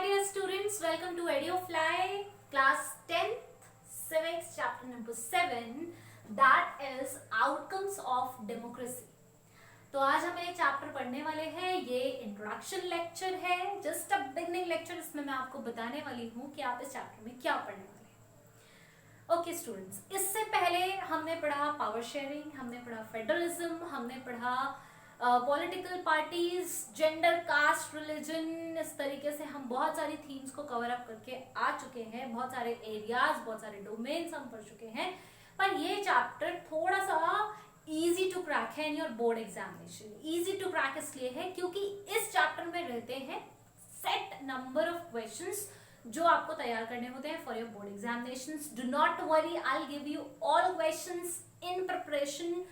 dear students, welcome to EduFly class 10th civics chapter number 7 that is outcomes of democracy। तो आज हम एक chapter पढ़ने वाले हैं। ये इंट्रोडक्शन लेक्चर है, जस्ट अ बिगनिंग लेक्चर। इसमें मैं आपको बताने वाली हूँ कि आप इस चैप्टर में क्या पढ़ने वाले हैं। ओके स्टूडेंट्स, इससे पहले हमने पढ़ा पावर शेयरिंग, हमने पढ़ा फेडरलिज्म, हमने पढ़ा political parties, gender, caste, religion. इस तरीके से हम बहुत सारी थीम्स को कवर अप करके आ चुके हैं। बहुत सारे एरियाज, बहुत सारे डोमेन्स हम पढ़ चुके हैं। पर ये चैप्टर थोड़ा सा इजी टू क्रैक है in your board examination. Easy to crack इसलिए है क्योंकि इस चैप्टर में रहते हैं सेट नंबर ऑफ क्वेश्चंस जो आपको तैयार करने होते हैं for your board examinations. Do not worry, I will give you all questions in preparation,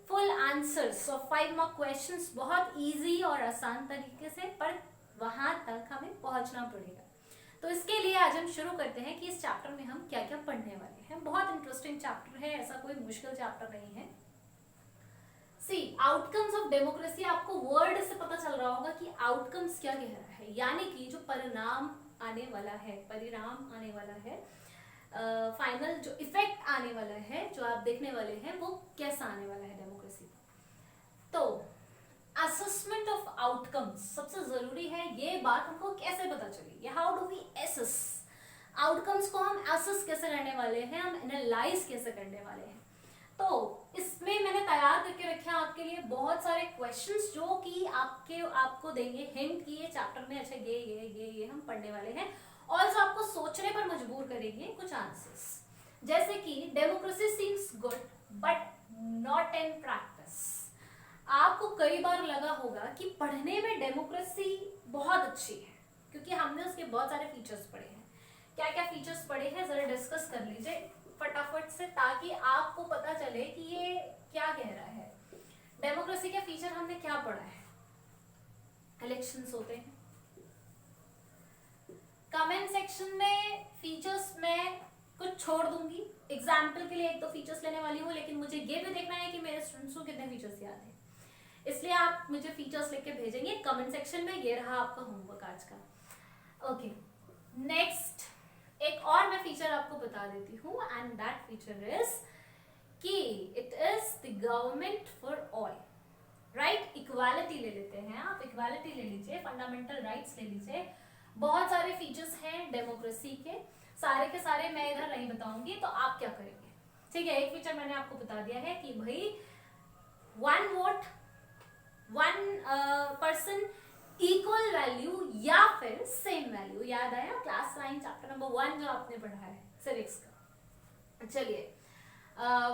full answers of 5 mark questions, बहुत इजी और आसान तरीके से, पर वहां तक हमें पहुंचना पड़ेगा। तो इसके लिए आज हम शुरू करते हैं कि इस चैप्टर में हम क्या क्या पढ़ने वाले हैं। बहुत इंटरेस्टिंग चैप्टर है, ऐसा कोई मुश्किल चैप्टर नहीं है। सी आउटकम्स ऑफ डेमोक्रेसी, आपको वर्ड से पता चल रहा होगा कि आउटकम्स क्या कह रहा है, यानी कि जो परिणाम आने वाला है, फाइनल जो इफेक्ट आने वाला है, जो आप देखने वाले हैं, वो कैसा आने वाला है डेमोक्रेसी। तो असेसमेंट ऑफ आउटकम्स सबसे जरूरी है। ये बात हमको कैसे पता चलेगी, how do we assess outcomes को, हम एसेस कैसे करने वाले हैं, हम एनालाइज कैसे करने वाले हैं। तो इसमें मैंने तैयार करके रखे हैं आपके लिए बहुत सारे क्वेश्चंस जो कि आपको देंगे हिंट कि ये चैप्टर में अच्छा ये हम पढ़ने वाले हैं, और जो आपको सोचने पर मजबूर करेंगे कुछ आंसर्स। जैसे कि democracy seems good but not in practice. आपको कई बार लगा होगा कि पढ़ने में डेमोक्रेसी बहुत अच्छी है क्योंकि हमने उसके बहुत सारे फीचर्स पढ़े हैं। क्या क्या फीचर्स पढ़े हैं जरा डिस्कस कर लीजिए फटाफट से, ताकि आपको पता चले कि ये क्या कह रहा है। डेमोक्रेसी के फीचर हमने क्या पढ़ा है। इलेक्शंस होते हैं। कमेंट सेक्शन में फीचर्स में कुछ छोड़ दूंगी, एग्जाम्पल के लिए 1-2 फीचर्स लेने वाली हूँ, लेकिन मुझे ये भी देखना है कि मेरे स्टूडेंट्स को कितने फीचर्स याद है, इसलिए आप मुझे फीचर्स लिख के भेजेंगे कमेंट सेक्शन में। ये रहा आपका होमवर्क आज का। ओके, नेक्स्ट एक और मैं फीचर आपको बता देती हूँ, एंड दैट फीचर इज कि it is the government for all. Right, equality ले लेते हैं आप, इक्वालिटी ले लीजिए, फंडामेंटल राइट्स ले लीजिए। बहुत सारे फीचर्स हैं डेमोक्रेसी के सारे मैं इधर नहीं बताऊंगी, तो आप क्या करेंगे। ठीक है, एक फीचर मैंने आपको बता दिया है कि भाई 1 वोट 1 पर्सन इक्वल वैल्यू या फिर सेम वैल्यू। याद आया क्लास 9 चैप्टर नंबर 1 जो आपने पढ़ा है सिविक्स का। चलिए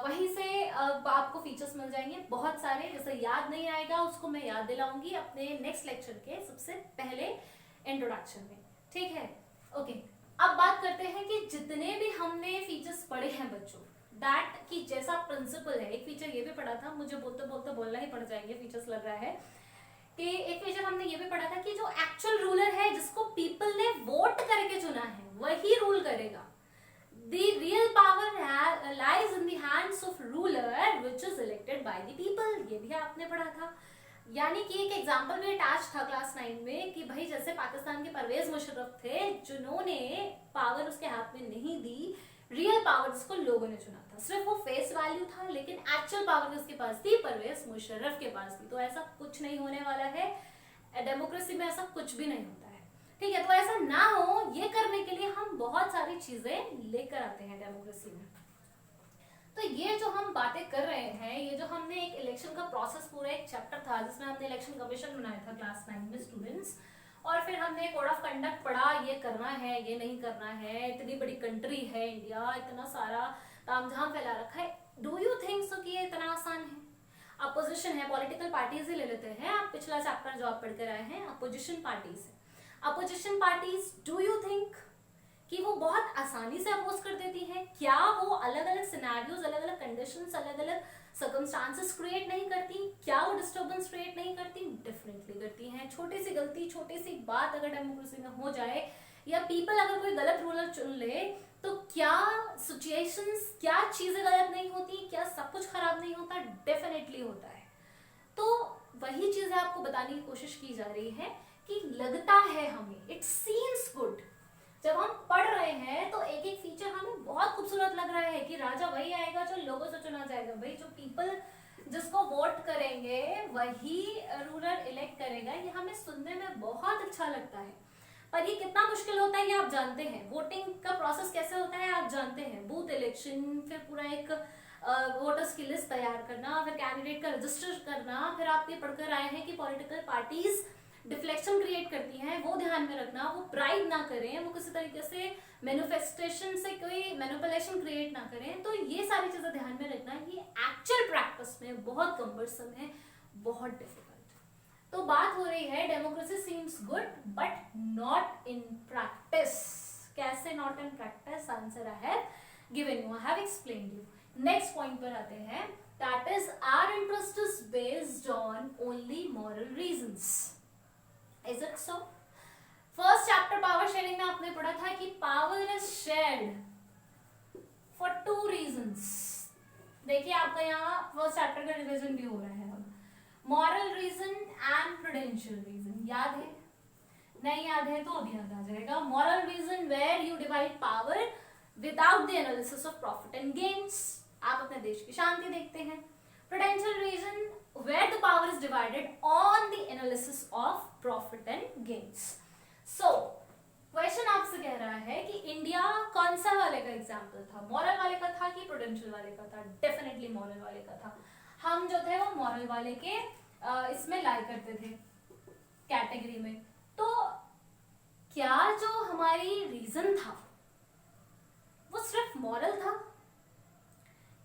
वहीं से आपको फीचर्स मिल जाएंगे बहुत सारे। जैसे याद नहीं आएगा उसको मैं याद दिलाऊंगी अपने नेक्स्ट लेक्चर के सबसे पहले इंट्रोडक्शन में। ठीक है, ओके। अब बात करते हैं कि जितने भी हमने फीचर्स पढ़े हैं बच्चों, दैट कि जैसा प्रिंसिपल है। एक फीचर ये भी पढ़ा था, मुझे बोलते बोलते बोलना ही पड़ जाएंगे फीचर्स लग रहा है, कि एक फीचर हमने ये भी पढ़ा था कि जो एक्चुअल रूलर है, जिसको पीपल ने वोट करके चुना है, वही रूल करेगा। The real power lies in the hands of ruler which is elected by the people। ये भी आपने पढ़ा था। यानी कि एक एग्जाम्पल भी अटैच था क्लास 9 में कि भाई जैसे पाकिस्तान के परवेज मुशर्रफ थे, जिन्होंने पावर उसके हाथ में नहीं दी, रियल पावर जिसको लोगों ने चुना था। सिर्फ वो फेस वैल्यू था, लेकिन एक्चुअल पावर जिसके पास थी परवेज मुशर्रफ के पास थी। तो ऐसा कुछ नहीं होने वाला है डेमोक्रेसी में, ऐसा कुछ भी नहीं होता है। ठीक है, तो ऐसा ना हो ये करने के लिए हम बहुत सारी चीजें लेकर आते हैं डेमोक्रेसी में। तो ये जो हम बातें कर रहे हैं, ये जो हमने एक इलेक्शन का प्रोसेस, पूरा एक चैप्टर था जिसमें हमने इलेक्शन कमीशन बनाया था क्लास 9 में स्टूडेंट्स, और फिर हमने कोड ऑफ कंडक्ट पढ़ा, ये करना है ये नहीं करना है। इतनी बड़ी कंट्री है इंडिया, इतना सारा तामझाम फैला रखा है। डू यू थिंक सो कि ये इतना आसान है। अपोजिशन है, पॉलिटिकल पार्टीज ही ले लेते हैं। आप पिछला चैप्टर जो आप पढ़ कर आए हैं अपोजिशन पार्टीज है। Opposition parties, do you think कि वो बहुत आसानी से अपोज कर देती है? क्या वो अलग अलग सिनेरियोज, अलग अलग कंडीशंस, अलग अलग सर्कमस्टांसेस क्रिएट नहीं करती? क्या वो डिस्टर्बेंस क्रिएट नहीं करती? डेफिनेटली करती हैं। छोटी सी गलती, छोटी सी बात अगर डेमोक्रेसी में हो जाए, या पीपल अगर कोई गलत रूलर चुन ले, तो क्या सिचुएशंस, क्या चीजें गलत नहीं होती, क्या सब कुछ खराब नहीं होता? डेफिनेटली होता है। तो वही चीजें आपको बताने की कोशिश की जा रही है कि लगता है हमें, इट सीम्स गुड। जब हम पढ़ रहे हैं तो एक एक फीचर हमें बहुत खूबसूरत लग रहा है कि राजा वही आएगा जो लोगों से चुना जाएगा, भाई जो पीपल जिसको वोट करेंगे वही रूलर इलेक्ट करेगा, ये हमें सुनने में बहुत अच्छा लगता है। पर ये कितना मुश्किल होता है ये आप जानते हैं। वोटिंग का प्रोसेस कैसे होता है आप जानते हैं। बूथ इलेक्शन, फिर पूरा एक वोटर्स की लिस्ट तैयार करना, फिर कैंडिडेट का रजिस्टर करना, फिर आप ये पढ़कर आए हैं कि पॉलिटिकल पार्टीज डिफ्लेक्शन क्रिएट करती हैं, वो ध्यान में रखना, वो ब्राइब ना करें, वो किसी तरीके से मैनिफेस्टेशन से कोई मैनिपुलेशन क्रिएट ना करें। तो ये सारी चीजें ध्यान में रखना, ये एक्चुअल प्रैक्टिस में बहुत कम्बरसम है, बहुत डिफिकल्ट। तो बात हो रही है democracy seems good but not in practice. कैसे not in practice? Answer I have given you, I have explained you. Next point पर आते हैं, that is our interest is based on only moral reasons. Is it so? First chapter power sharing में आपने पढ़ा था कि power is shared for two reasons. देखिए आपका यहाँ फर्स्ट चैप्टर का रिवीजन भी हो रहा है। अब moral reason and prudential reason याद है? नहीं याद है तो अब याद आ जाएगा। Moral reason where you divide power without the analysis of profit and gains, आप अपने देश की शांति देखते हैं। Prudential reason where the power is divided on the analysis of profit and gains. So question आपसे कह रहा है कि इंडिया कौन सा वाले का एग्जाम्पल था, मॉरल वाले का था कि प्रूडेंशियल वाले का था? डेफिनेटली मॉरल वाले का था। हम जो थे वो मॉरल वाले के इसमें लाई करते थे कैटेगरी में। तो क्या जो हमारी रीजन था वो सिर्फ मॉरल था?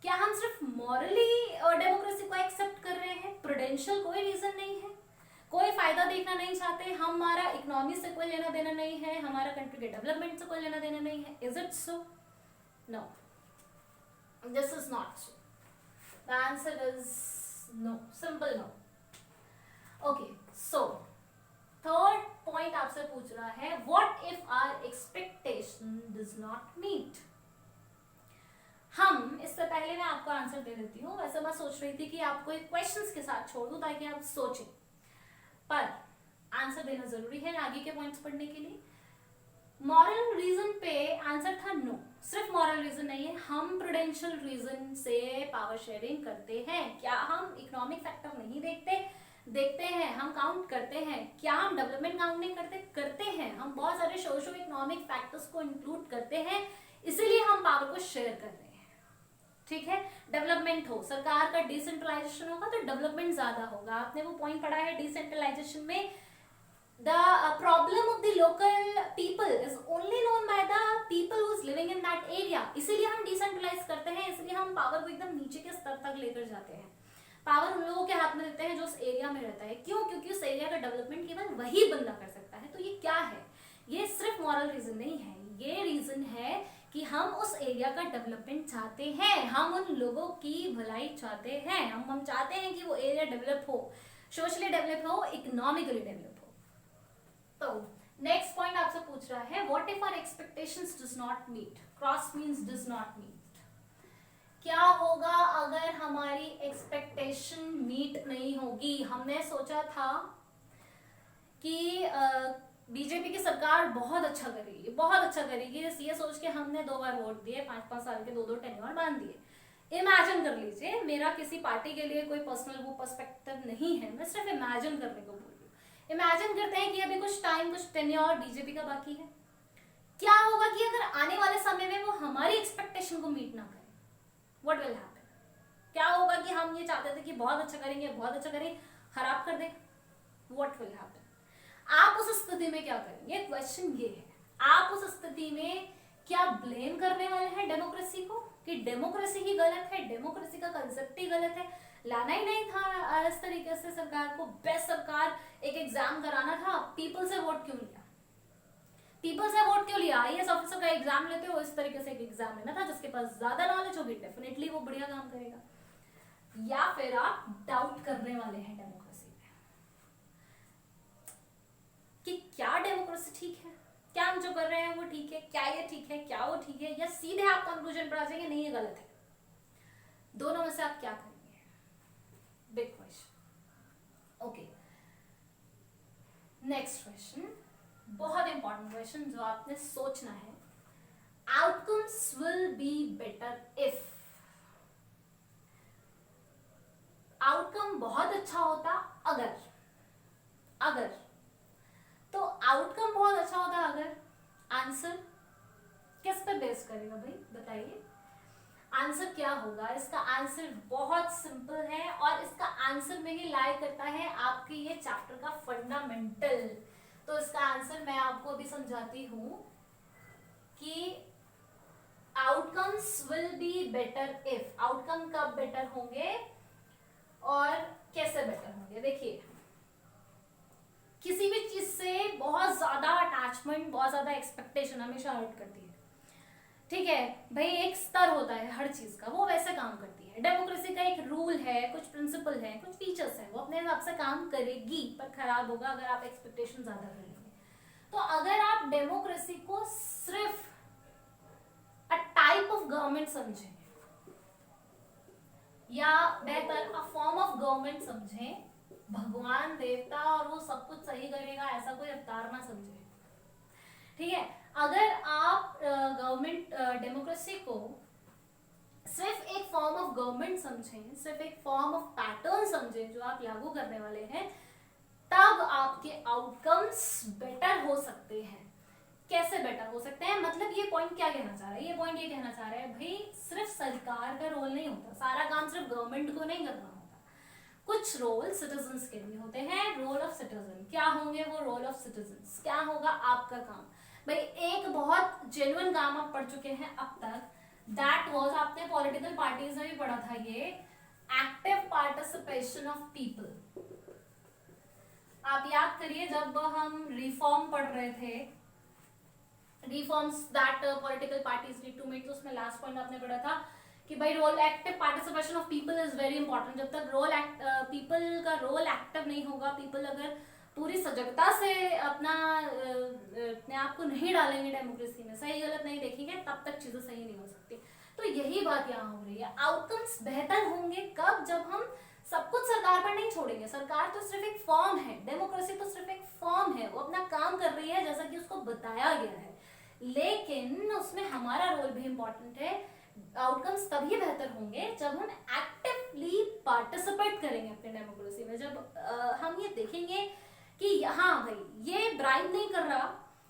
क्या हम सिर्फ मॉरली डेमोक्रेसी को एक्सेप्ट कर रहे हैं? प्रूडेंशियल कोई रीजन नहीं है, कोई फायदा देखना नहीं चाहते, हमारा इकोनॉमी से कोई लेना देना नहीं है, हमारा कंट्री के डेवलपमेंट से कोई लेना देना नहीं है। Is it so? No, this is not so. The answer is no, simple no. Okay, so third point आपसे पूछ रहा है, what if our expectation does not meet. हम इससे पहले मैं आपको आंसर दे देती हूँ। वैसे मैं सोच रही थी कि आपको एक क्वेश्चंस के साथ छोड़ दूं ताकि आप सोचें, पर आंसर देना जरूरी है आगे के पॉइंट्स पढ़ने के लिए। मॉरल रीजन पे आंसर था नो, सिर्फ मॉरल रीजन नहीं है, हम प्रूडेंशियल रीजन से पावर शेयरिंग करते हैं। क्या हम इकोनॉमिक फैक्टर नहीं देखते हैं, हम काउंट करते हैं। क्या हम डेवलपमेंट काउंट नहीं करते हैं, हम बहुत सारे सोशो इकोनॉमिक फैक्टर्स को इंक्लूड करते हैं, इसीलिए हम पावर को शेयर कर रहे हैं। ठीक है, डेवलपमेंट हो, सरकार का डिसेंट्रलाइजेशन होगा तो डेवलपमेंट ज्यादा होगा। आपने वो पॉइंट पढ़ा है डिसेंट्रलाइजेशन में, the problem of the local people is only known by the people who is living in that area. इसीलिए हम डिसेंट्रलाइज करते हैं, इसलिए हम पावर को एकदम नीचे के स्तर तक लेकर जाते हैं। पावर उन लोगों के हाथ में देते हैं जो उस एरिया में रहता है। क्यों? क्योंकि उस एरिया का डेवलपमेंट केवल वही बंदा कर सकता है। तो ये क्या है? ये सिर्फ मॉरल रीजन नहीं है, ये रीजन है कि हम उस एरिया का डेवलपमेंट चाहते हैं, हम उन लोगों की भलाई चाहते हैं, हम चाहते हैं कि वो एरिया डेवलप हो, सोशली डेवलप हो, इकोनॉमिकली डेवलप हो। तो नेक्स्ट पॉइंट आपसे पूछ रहा है, what if our expectations does not meet. Cross means does not meet. क्या होगा अगर हमारी एक्सपेक्टेशन मीट नहीं होगी? हमने सोचा था कि बीजेपी की सरकार बहुत अच्छा करेगी, बहुत अच्छा करेगी, ये सोच के हमने 2 बार वोट दिए, 5-5 साल के 2-2 टेन्योर बांध दिए। इमेजिन कर लीजिए, मेरा किसी पार्टी के लिए कोई पर्सनल वो पर्सपेक्टिव नहीं है, मैं सिर्फ इमेजिन करने को बोल रही हूँ। इमेजिन करते हैं कि अभी कुछ टाइम, कुछ टेन्योर बीजेपी का बाकी है। क्या होगा कि अगर आने वाले समय में वो हमारी एक्सपेक्टेशन को मीट ना करे, व्हाट विल हैपन? क्या होगा कि हम ये चाहते थे कि बहुत अच्छा करेंगे, बहुत अच्छा करें, खराब कर दे, व्हाट विल हैपन? आप उस स्थिति में क्या करेंगे? क्वेश्चन ये है, आप उस स्थिति में क्या ब्लेम करने वाले हैं डेमोक्रेसी को कि डेमोक्रेसी ही गलत है, डेमोक्रेसी का कंसेप्ट ही गलत है, लाना ही नहीं था इस तरीके से सरकार को, बेस्ट सरकार एक एग्जाम कराना था, पीपल से वोट क्यों लिया? पीपल से वोट क्यों लिया? आईएएस ऑफिसर का एग्जाम लेते हो, इस तरीके से एक एग्जाम लेना था, जिसके पास ज्यादा नॉलेज होगी डेफिनेटली वो बढ़िया काम करेगा। या फिर आप डाउट करने वाले हैं डेमोक्रेसी में कि क्या डेमोक्रेसी ठीक है, क्या हम जो कर रहे हैं वो ठीक है, क्या ये ठीक है, क्या वो ठीक है, या सीधे आप कंक्लूजन पर आ जाएंगे नहीं ये गलत है। दोनों में से आप क्या करेंगे? Big question. Okay, next question, बहुत इंपॉर्टेंट क्वेश्चन जो आपने सोचना है। Outcomes will be better if, outcome बहुत अच्छा होता अगर, अगर तो आउटकम बहुत अच्छा होता अगर, आंसर किस पे बेस करेगा भाई बताइए, आंसर क्या होगा? इसका आंसर बहुत सिंपल है और इसका आंसर में ही लाई करता है आपके ये चैप्टर का फंडामेंटल। तो इसका आंसर मैं आपको अभी समझाती हूं कि outcomes will be better if, outcome कब बेटर होंगे और कैसे बेटर होंगे। देखिए, किसी भी चीज से बहुत ज्यादा अटैचमेंट, बहुत ज्यादा एक्सपेक्टेशन हमेशा हर्ट करती है, ठीक है भाई। एक स्तर होता है हर चीज का, वो वैसे काम करती है। डेमोक्रेसी का एक रूल है, कुछ प्रिंसिपल है, कुछ फीचर्स है, वो अपने हिसाब से काम करेगी, पर खराब होगा अगर आप एक्सपेक्टेशन ज्यादा कर लेंगे। तो अगर आप डेमोक्रेसी को सिर्फ अ टाइप ऑफ गवर्नमेंट समझें, या बेहतर अ फॉर्म ऑफ गवर्नमेंट समझें, भगवान देवता और वो सब कुछ सही करेगा ऐसा कोई अवतार ना समझे, ठीक है। अगर आप गवर्नमेंट डेमोक्रेसी को सिर्फ एक फॉर्म ऑफ गवर्नमेंट समझें, सिर्फ एक फॉर्म ऑफ पैटर्न समझें जो आप लागू करने वाले हैं, तब आपके आउटकम्स बेटर हो सकते हैं। कैसे बेटर हो सकते हैं मतलब, ये पॉइंट क्या कहना चाह रहा है? ये पॉइंट ये कहना चाह रहा है भाई सिर्फ सरकार का रोल नहीं होता, सारा काम सिर्फ गवर्नमेंट को नहीं करना होता, कुछ रोल सिटीजन्स के भी होते हैं। रोल ऑफ सिटीजन क्या होंगे? वो रोल ऑफ सिटीजन्स क्या होगा? आपका काम भाई, एक बहुत जेन्युइन काम आप पढ़ चुके हैं अब तक, दैट वाज, आपने पॉलिटिकल पार्टीज में भी पढ़ा था ये, एक्टिव पार्टिसिपेशन ऑफ पीपल। आप याद करिए जब हम रिफॉर्म पढ़ रहे थे, reforms that political parties need to make, तो उसमें लास्ट पॉइंट आपने पढ़ा था कि भाई role active participation of people is very important. जब तक पीपल का रोल एक्टिव नहीं होगा, पीपल अगर पूरी सजगता से अपने आप को नहीं डालेंगे डेमोक्रेसी में, सही गलत नहीं देखेंगे, तब तक चीजें सही नहीं हो सकती। तो यही बात यहाँ हो रही है। आउटकम्स बेहतर होंगे कब? जब हम सब कुछ सरकार पर नहीं छोड़ेंगे। सरकार तो सिर्फ एक फॉर्म है, डेमोक्रेसी तो सिर्फ एक फॉर्म है, वो अपना काम कर रही है जैसा कि उसको बताया गया है, लेकिन उसमें हमारा रोल भी इंपॉर्टेंट है। आउटकम्स तभी बेहतर होंगे जब हम एक्टिवली पार्टिसिपेट करेंगे अपने डेमोक्रेसी में, जब हम ये देखेंगे कि हाँ भाई ये ब्राइब नहीं कर रहा,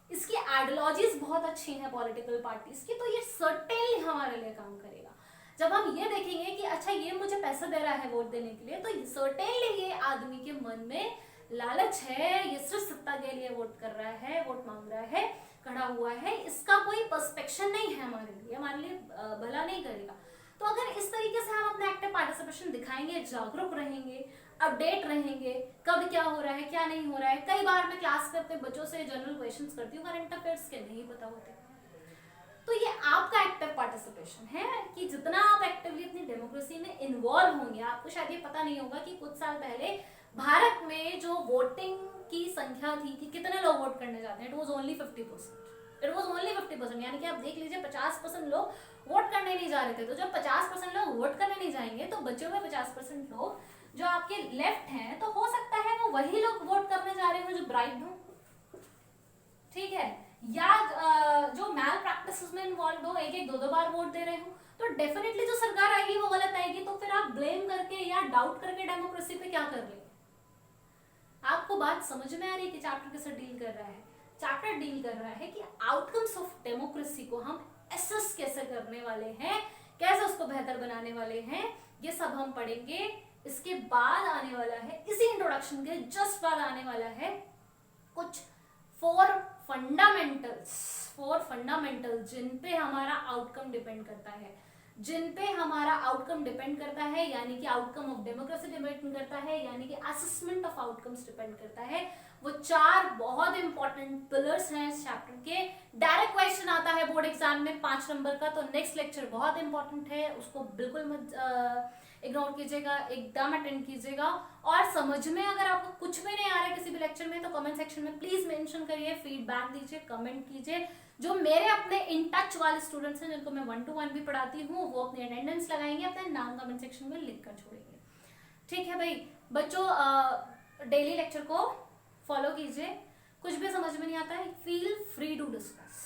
इसकी आइडियोलॉजीज बहुत अच्छी हैं पॉलिटिकल पार्टीज की, तो ये सर्टेनली हमारे लिए काम करेगा। जब हम ये देखेंगे कि अच्छा ये मुझे पैसा दे रहा है वोट देने के लिए, तो सर्टेनली ये आदमी के मन में लालच है, ये सिर्फ सत्ता के लिए वोट कर रहा है, वोट मांग रहा है, खड़ा हुआ है, इसका कोई पर्सपेक्शन नहीं है हमारे लिए भला नहीं करेगा। तो अगर इस तरीके से हम अपना एक्टिव पार्टिसिपेशन दिखाएंगे, जागरूक रहेंगे, अपडेट रहेंगे, कब क्या हो रहा है क्या नहीं हो रहा है। कई बार मैं क्लास में अपने बच्चों से जनरल क्वेश्चंस करती हूँ, करंट अफेयर्स के नहीं पता होते, तो ये आपका एक्टिव पार्टिसिपेशन है कि जितना आप एक्टिवली अपनी डेमोक्रेसी में इन्वॉल्व होंगे। आपको शायद ये पता नहीं होगा कि कुछ साल पहले भारत में जो वोटिंग की संख्या थी कि कितने लोग वोट करने जाते हैं, it was only 50%। It was only 50%, यानी कि आप देख लीजिए 50% लोग वोट करने नहीं जा रहे थे। तो जब 50% लोग वोट करने नहीं जाएंगे, तो बचे हुए 50% लोग जो आपके लेफ्ट हैं, तो हो सकता है वो वही लोग वोट करने जा रहे हो जो ब्राइब हो, ठीक है, या जो मैल प्रैक्टिस में इन्वॉल्व हो, एक दो बार वोट दे रहे हो, तो डेफिनेटली जो सरकार आएगी वो गलत आएगी। तो फिर आप ब्लेम करके या डाउट करके डेमोक्रेसी पे क्या कर रहे हैं? आपको बात समझ में आ रही है कि चैप्टर कैसे डील कर रहा है? चैप्टर डील कर रहा है कि आउटकम्स ऑफ डेमोक्रेसी को हम एसेस कैसे करने वाले हैं, कैसे उसको बेहतर बनाने वाले हैं, ये सब हम पढ़ेंगे। इसके बाद आने वाला है, इसी इंट्रोडक्शन के जस्ट बाद आने वाला है कुछ फोर फंडामेंटल्स जिन पे हमारा आउटकम डिपेंड करता है, जिन पे हमारा आउटकम डिपेंड करता है, यानी कि आउटकम ऑफ डेमोक्रेसी डिपेंड करता है, यानी कि असेसमेंट ऑफ आउटकम्स डिपेंड करता है। वो चार बहुत इंपॉर्टेंट पिलर्स हैं इस चैप्टर के। डायरेक्ट क्वेश्चन आता है बोर्ड एग्जाम में 5 नंबर का, तो नेक्स्ट लेक्चर बहुत इंपॉर्टेंट है, उसको बिल्कुल मत इग्नोर कीजिएगा, एकदम अटेंड कीजिएगा। और समझ में अगर आपको कुछ भी नहीं आ रहा है किसी भी लेक्चर में, तो कमेंट सेक्शन में प्लीज मेंशन करिए, फीडबैक दीजिए, कमेंट कीजिए। जो मेरे अपने इन टच वाले स्टूडेंट्स हैं जिनको मैं 1-to-1 भी पढ़ाती हूँ, वो अपनी अटेंडेंस लगाएंगे, अपना नाम कमेंट सेक्शन में लिख कर छोड़ेंगे। ठीक है भाई बच्चों, डेली लेक्चर को फॉलो कीजिए। कुछ भी समझ में नहीं आता है, फील फ्री टू डिस्कस।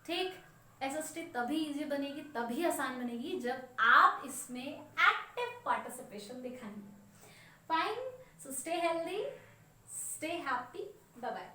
ठीक, एसएसटी तभी इजी बनेगी, तभी आसान बनेगी जब आप इसमें एक्टिव पार्टिसिपेशन दिखाएंगे। Fine, so stay healthy, stay happy, bye bye.